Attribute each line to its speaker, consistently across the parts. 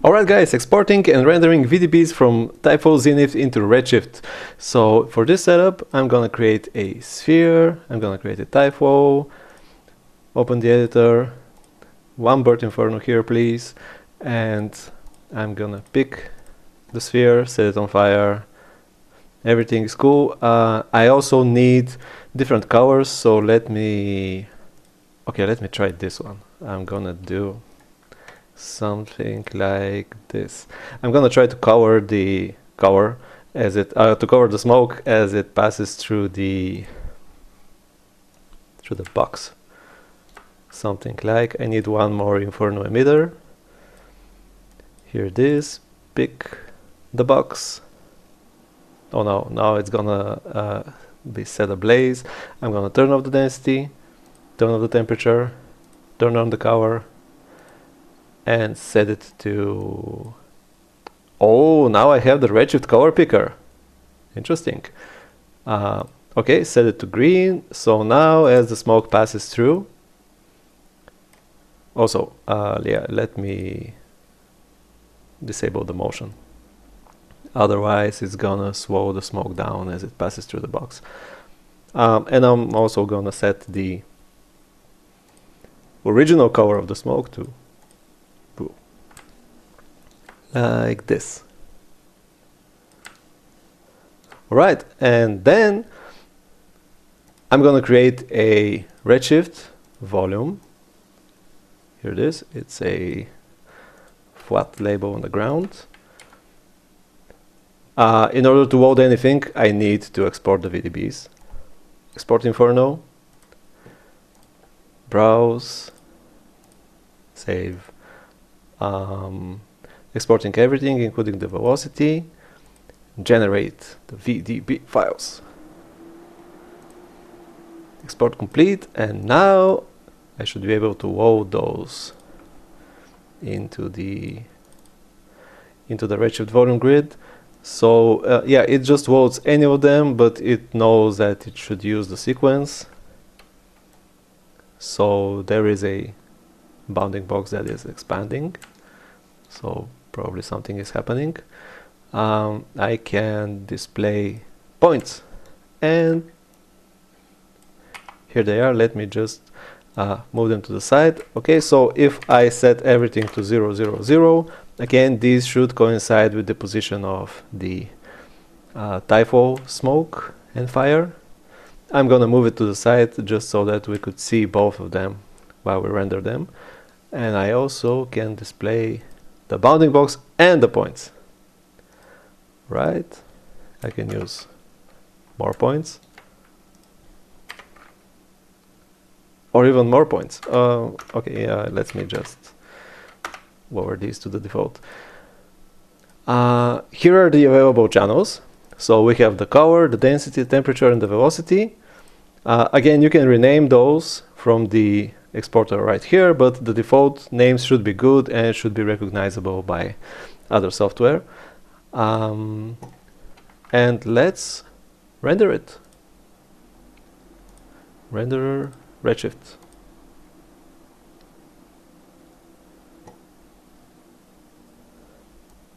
Speaker 1: Alright guys, exporting and rendering VDBs from tyFlow Zenith into Redshift. So for this setup, I'm gonna create a sphere, I'm gonna create a tyFlow, open the editor, one bird inferno here please, and I'm gonna pick the sphere, set it on fire, everything is cool. I also need different colors, so let me try this one. I'm gonna do something like this. I'm gonna try to cover the smoke as it passes through the box. Something like, I need one more inferno emitter. Here it is. Pick the box. Oh no, now it's gonna be set ablaze. I'm gonna turn off the density, turn off the temperature, turn on the cover, and set it to... Oh, now I have the Redshift color picker. Interesting. Okay, set it to green. So now as the smoke passes through... Also, yeah, let me disable the motion. Otherwise it's gonna slow the smoke down as it passes through the box. And I'm also gonna set the original color of the smoke to blue. Like this. Alright, and then I'm gonna create a Redshift Volume. Here it is. It's a flat label on the ground. In order to load anything, I need to export the VDBs. Export Inferno, browse, save, exporting everything including the velocity, generate the VDB files. Export complete, and now I should be able to load those into the Redshift Volume grid. So yeah, it just loads any of them, but it knows that it should use the sequence. So there is a bounding box that is expanding, so probably something is happening. I can display points, and here they are. Let me just move them to the side. Okay, so if I set everything to 0, 0, 0, again, these should coincide with the position of the tyFlow smoke and fire. I'm gonna move it to the side just so that we could see both of them while we render them. And I also can display the bounding box and the points. Right? I can use more points. Or even more points. Okay, let me just lower these to the default. Here are the available channels. So we have the color, the density, temperature, and the velocity. Again, you can rename those from the exporter right here, but the default names should be good and should be recognizable by other software. And let's render it. Renderer Redshift.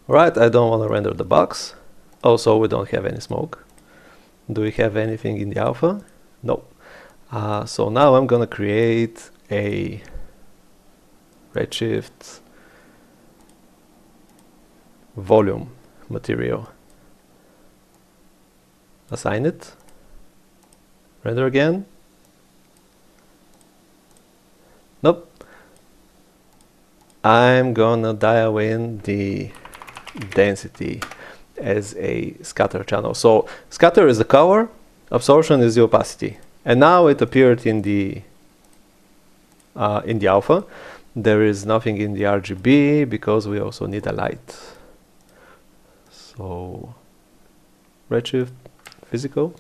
Speaker 1: Alright, I don't want to render the box. Also, we don't have any smoke. Do we have anything in the alpha? No. So now I'm gonna create a Redshift Volume material. Assign it. Render again. Nope. I'm gonna dial in the density as a scatter channel. So scatter is the color, absorption is the opacity, and now it appeared in the alpha. There is nothing in the RGB because we also need a light. So Redshift physical.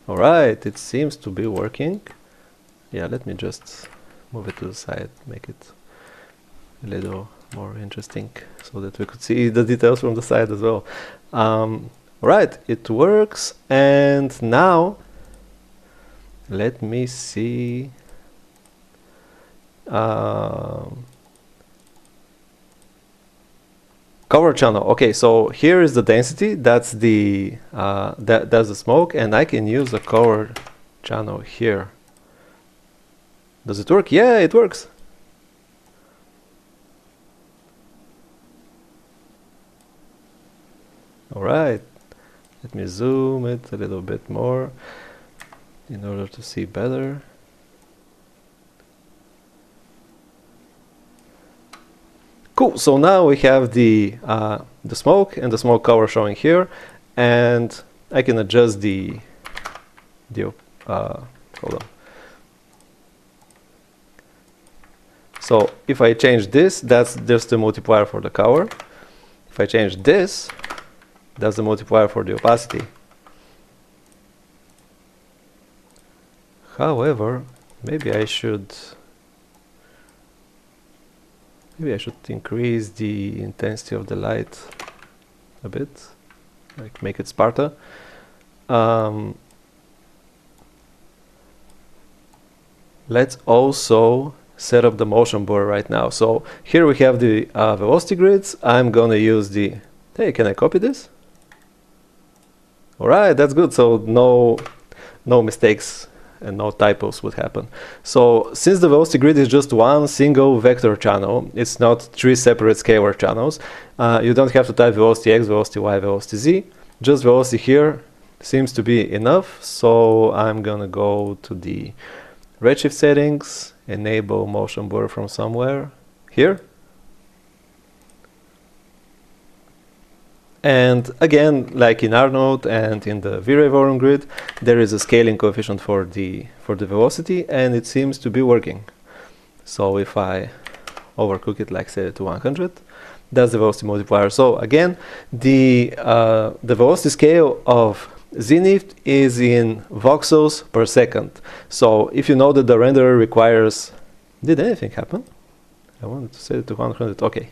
Speaker 1: Alright, it seems to be working. Yeah, let me just move it to the side, make it a little more interesting so that we could see the details from the side as well. Alright, it works, and now let me see. Cover channel. Okay, so here is the density. That's the that's the smoke, and I can use a cover channel here. Does it work? Yeah, it works. All right. Let me zoom it a little bit more in order to see better. Cool. So now we have the smoke and the smoke cover showing here, and I can adjust the hold on. So if I change this, that's just the multiplier for the cover. If I change this, that's the multiplier for the opacity. However, maybe I should increase the intensity of the light a bit, like make it Sparta. Let's also set up the motion blur right now. So here we have the velocity grids. I'm gonna use the, hey, can I copy this? All right, that's good. So no mistakes and no typos would happen. So since the velocity grid is just one single vector channel, it's not three separate scalar channels, you don't have to type velocity x, velocity y, velocity z. Just velocity here seems to be enough. So I'm gonna go to the Redshift settings, enable motion blur from somewhere here. And again, like in Arnold and in the V-Ray Volume grid, there is a scaling coefficient for the velocity, and it seems to be working. So if I overcook it, like set it to 100, that's the velocity multiplier. So again, the velocity scale of Zenith is in voxels per second. So if you know that the renderer requires, did anything happen? I wanted to set it to 100. Okay,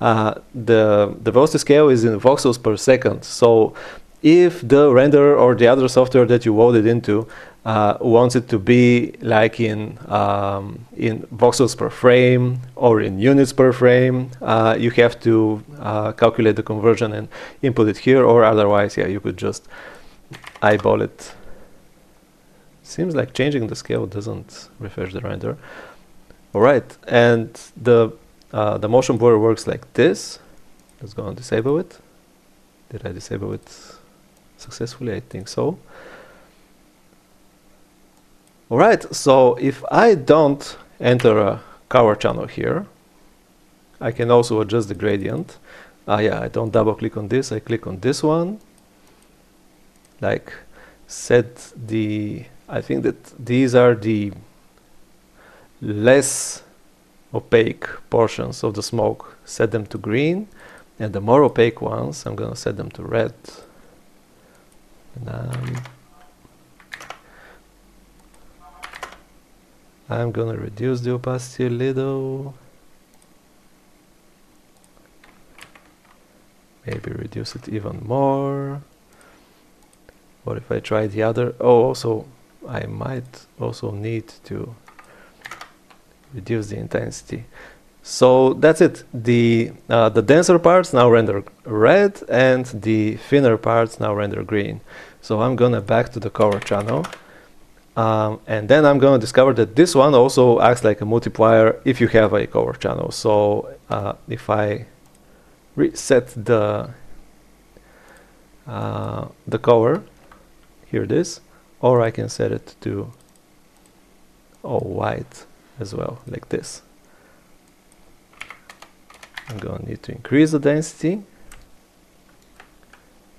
Speaker 1: the velocity scale is in voxels per second. So if the renderer or the other software that you loaded into wants it to be like in voxels per frame or in units per frame, you have to calculate the conversion and input it here, or otherwise, yeah, you could just eyeball it. Seems like changing the scale doesn't refresh the render. All right, and the motion blur works like this. Let's go and disable it. Did I disable it successfully? I think so. All right, so if I don't enter a cover channel here, I can also adjust the gradient. Yeah, I don't double click on this, I click on this one. Like set the, I think that these are the less opaque portions of the smoke, set them to green, and the more opaque ones I'm gonna set them to red. And I'm gonna reduce the opacity a little, maybe reduce it even more. What if I try the other? Oh, also I might also need to reduce the intensity. So that's it. The denser parts now render red, and the thinner parts now render green. So I'm gonna back to the cover channel, and then I'm gonna discover that this one also acts like a multiplier if you have a cover channel. So if I reset the cover, here it is, or I can set it to white as well, like this. I'm going to need to increase the density.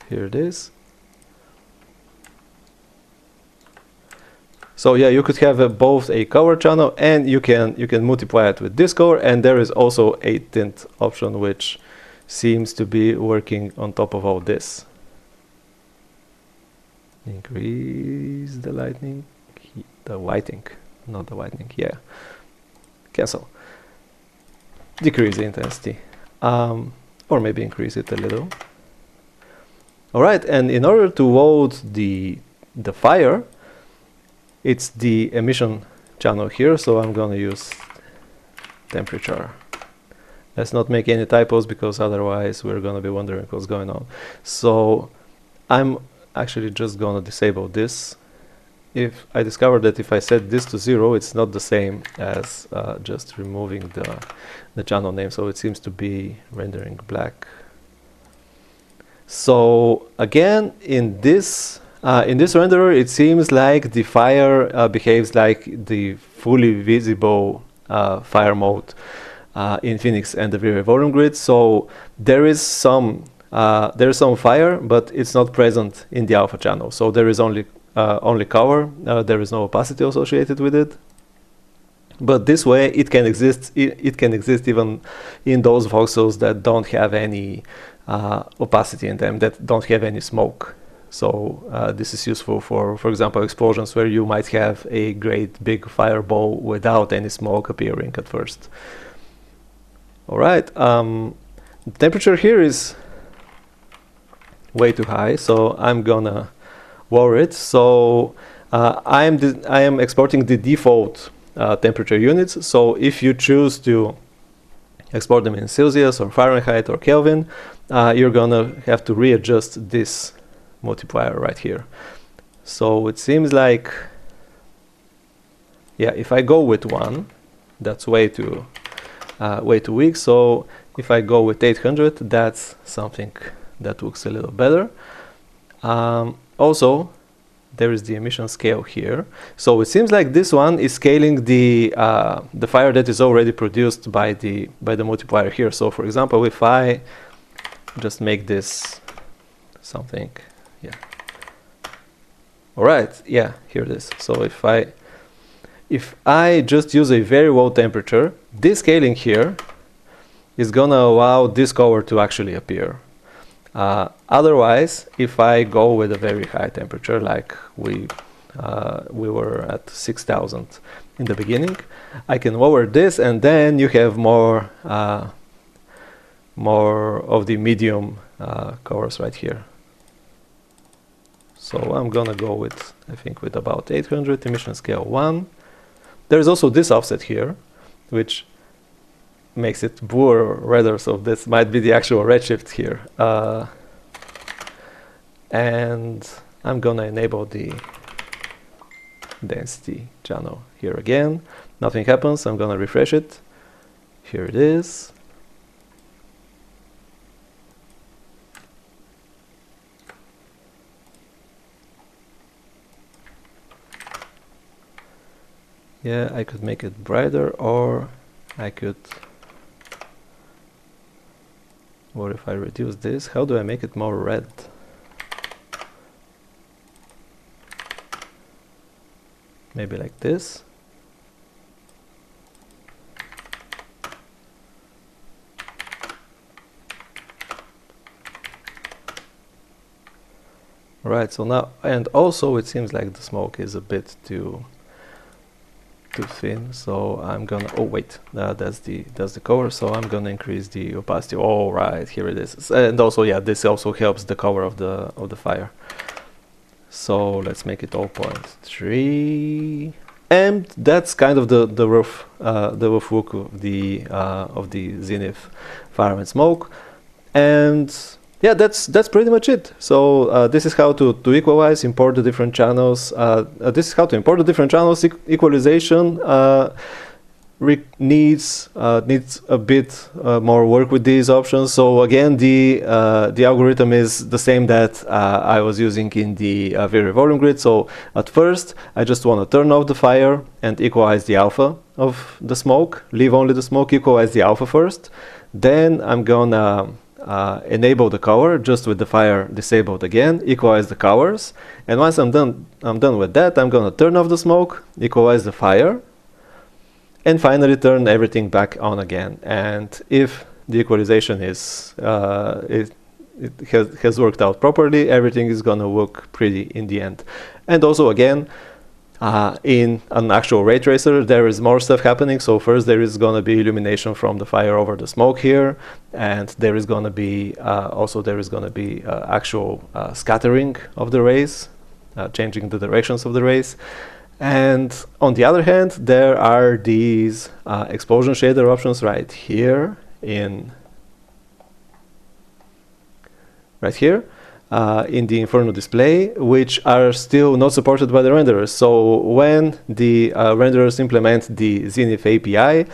Speaker 1: Here it is. So yeah, you could have both a cover channel, and you can multiply it with this color, and there is also a tint option which seems to be working on top of all this. Increase the lightning, the whiting, not the whitening, yeah. Cancel. Decrease the intensity, or maybe increase it a little. All right, and in order to load the fire, it's the emission channel here, so I'm gonna use temperature. Let's not make any typos, because otherwise we're gonna be wondering what's going on. So I'm actually just gonna disable this. If I discovered that if I set this to 0, it's not the same as just removing the channel name, so it seems to be rendering black. So again, in this renderer, it seems like the fire behaves like the fully visible fire mode in Phoenix and the Viewport Volume grid. So there is some fire, but it's not present in the alpha channel. So there is only cover. There is no opacity associated with it. But this way, it can exist. It can exist even in those voxels that don't have any opacity in them, that don't have any smoke. So this is useful for example, explosions where you might have a great big fireball without any smoke appearing at first. All right, the temperature here is way too high, so I'm gonna lower it. So I am exporting the default temperature units. So if you choose to export them in Celsius or Fahrenheit or Kelvin, you're gonna have to readjust this multiplier right here. So it seems like, yeah, if I go with 1, that's way too weak. So if I go with 800, that's something that looks a little better. Also, there is the emission scale here. So it seems like this one is scaling the fire that is already produced by the multiplier here. So for example, if I just make this something, yeah. All right, yeah, here it is. So if I just use a very low temperature, this scaling here is gonna allow this color to actually appear. Otherwise, if I go with a very high temperature, like we were at 6000 in the beginning, I can lower this, and then you have more of the medium colors right here. So I'm gonna go with, I think, with about 800, emission scale 1. There's also this offset here, which makes it bluer redder, so this might be the actual redshift here. And I'm gonna enable the density channel here again. Nothing happens. I'm gonna refresh it. Here it is. Yeah, I could make it brighter, or I could... What if I reduce this? How do I make it more red? Maybe like this. Right, so now, and also it seems like the smoke is a bit too thin, so I'm gonna, oh wait, that's the cover, so I'm gonna increase the opacity. All right, here it is. And also, yeah, this also helps the cover of the fire. So let's make it 0.3, and that's kind of the rough look of the Zenith fire and smoke. And yeah, that's pretty much it. So this is how to equalize, import the different channels. This is how to import the different channels. Equalization needs a bit more work with these options. So again, the algorithm is the same that I was using in the Viewport Volume grid. So at first, I just want to turn off the fire and equalize the alpha of the smoke. Leave only the smoke, equalize the alpha first. Then I'm gonna enable the color just with the fire disabled again, equalize the colors, and once I'm done with that, I'm gonna turn off the smoke, equalize the fire, and finally turn everything back on again. And if the equalization is it has worked out properly, everything is gonna look pretty in the end. And also again, in an actual ray tracer, there is more stuff happening. So first there is going to be illumination from the fire over the smoke here, and there is going to be actual scattering of the rays, changing the directions of the rays. And on the other hand, there are these explosion shader options right here in the Inferno display, which are still not supported by the renderers. So when the renderers implement the Zenith API,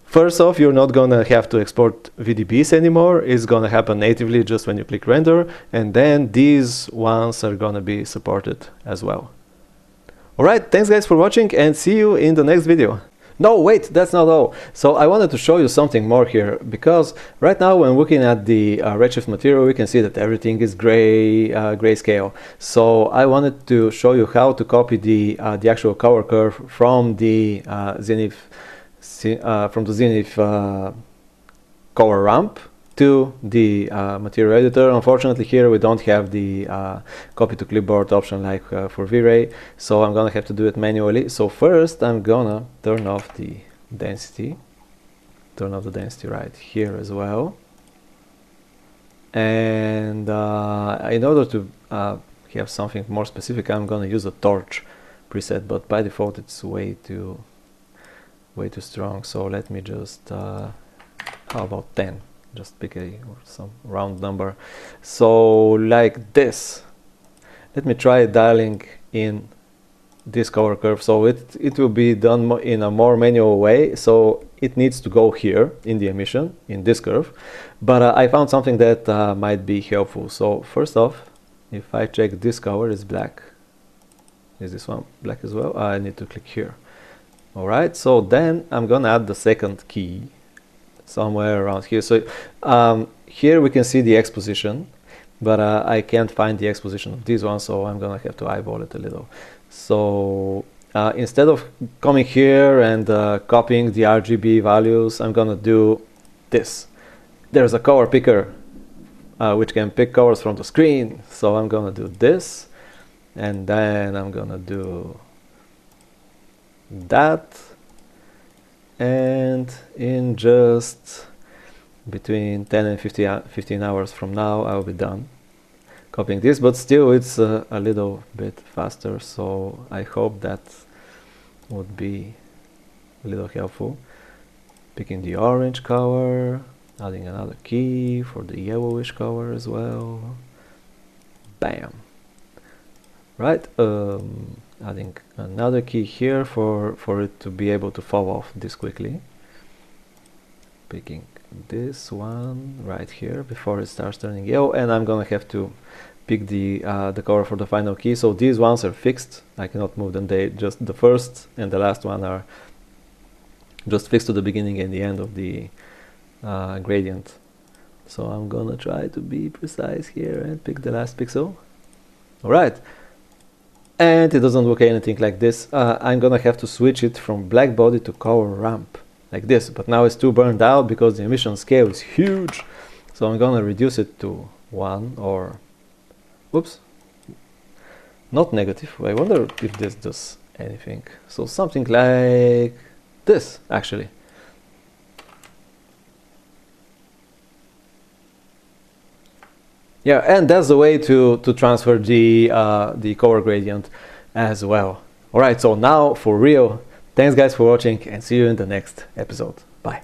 Speaker 1: first off, you're not gonna have to export VDBs anymore. It's gonna happen natively just when you click render, and then these ones are gonna be supported as well. Alright, thanks guys for watching, and see you in the next video. No, wait, that's not all. So I wanted to show you something more here, because right now when looking at the Redshift material, we can see that everything is grayscale. So I wanted to show you how to copy the actual color curve from the Zenith color ramp to the material editor. Unfortunately, here we don't have the copy to clipboard option like for V-Ray, so I'm gonna have to do it manually. So first I'm gonna turn off the density right here as well, and in order to have something more specific, I'm gonna use a torch preset, but by default it's way too strong. So let me just how about 10? Just pick some round number. So like this. Let me try dialing in this color curve. So it will be done in a more manual way. So it needs to go here in the emission, in this curve. But I found something that might be helpful. So first off, if I check this color, is black. Is this one black as well? I need to click here. Alright, so then I'm gonna add the second key somewhere around here. So here we can see the X position, but I can't find the X position of this one, so I'm gonna have to eyeball it a little. So instead of coming here and copying the RGB values, I'm gonna do this. There's a color picker which can pick colors from the screen, so I'm gonna do this, and then I'm gonna do that. And in just between 10 and 15 hours from now, I'll be done copying this, but still it's a little bit faster, so I hope that would be a little helpful. Picking the orange color, adding another key for the yellowish color as well. Bam! Right, adding another key here for it to be able to fall off this quickly. Picking this one right here before it starts turning yellow, and I'm gonna have to pick the color for the final key. So these ones are fixed, I cannot move them. They just, the first and the last one are just fixed to the beginning and the end of the gradient. So I'm gonna try to be precise here and pick the last pixel. Alright. And it doesn't look anything like this. I'm gonna have to switch it from black body to color ramp like this, but now it's too burned out because the emission scale is huge. So I'm gonna reduce it to 1 or, whoops, not negative. I wonder if this does anything. So something like this actually. Yeah, and that's the way to transfer the color gradient as well. Alright, so now for real, thanks guys for watching, and see you in the next episode. Bye.